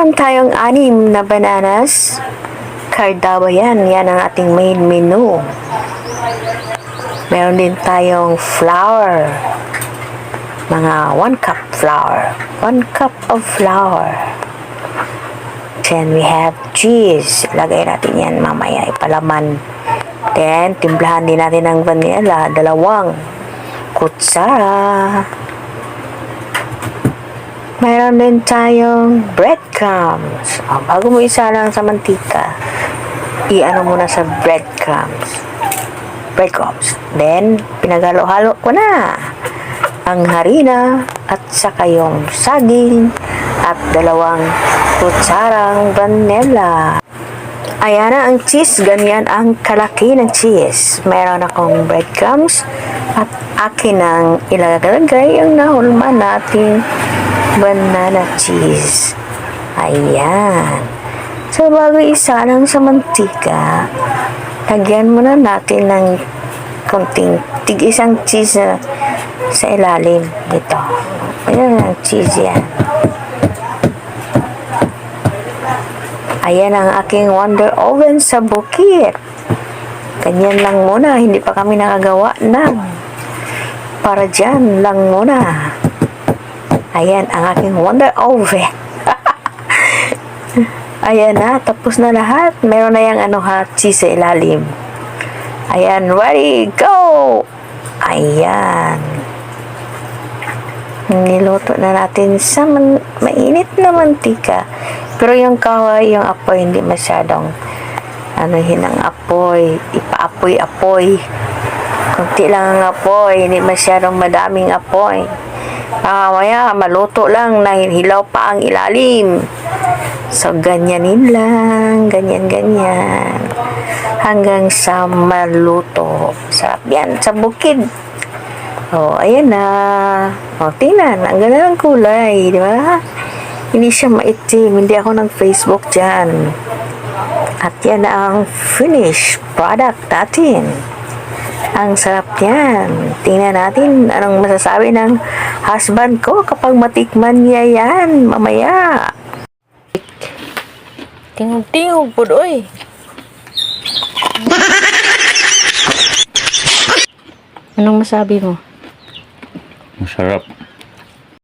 naman tayong 6 na bananas. Cardawa yan. Yan ang ating main menu. Meron din tayong flour. Mga 1 cup flour. 1 cup of flour. Then we have cheese. Lagay natin yan mamaya. Ipalaman. Then, timplahan din natin ng vanilla. 2 kutsara. Mayroon din tayong breadcrumbs. Bago mo isa lang sa mantika, i-ano muna sa breadcrumbs. Then, pinaghalo-halo ko na ang harina at saka yung saging at 2 kutsarang vanilla. Ayan na ang cheese. Ganyan ang kalaki ng cheese. Meron akong breadcrumbs at akin ang ilalagay yung nahulma nating banana cheese. Ayan. So, bago isa lang sa mantika, lagyan muna natin ng konting tig-isang cheese sa ilalim dito. Ayan ang cheese yan. Ayan ang aking wonder oven sa bukid. Ganyan lang muna. Hindi pa kami nakagawa ng para dyan lang muna. Ayan ang aking wonder oven. Ayan na, tapos na lahat. Meron na yung cheese sa ilalim. Ayan, ready, go! Ayan. Niluto na natin sa mainit na mantika. Pero yung kaway, yung apoy, hindi masyadong ang apoy. Ipaapoy-apoy. Kunti lang ang apoy, hindi masyadong madaming apoy. Mamaya, maluto lang, nahihilaw pa ang ilalim. So, ganyanin lang, ganyan. Hanggang sa maluto. Sarap yan, sa bukid. Ayan na. Tingnan, ang ganda ng kulay, di ba? Hindi siya maitim, hindi ako ng Facebook dyan. At yan ang finished product natin. Ang sarap yan. Tingnan natin anong masasabi ng husband ko kapag matikman niya yan mamaya. Tingog-tingog po doy. Anong masabi mo? Masarap.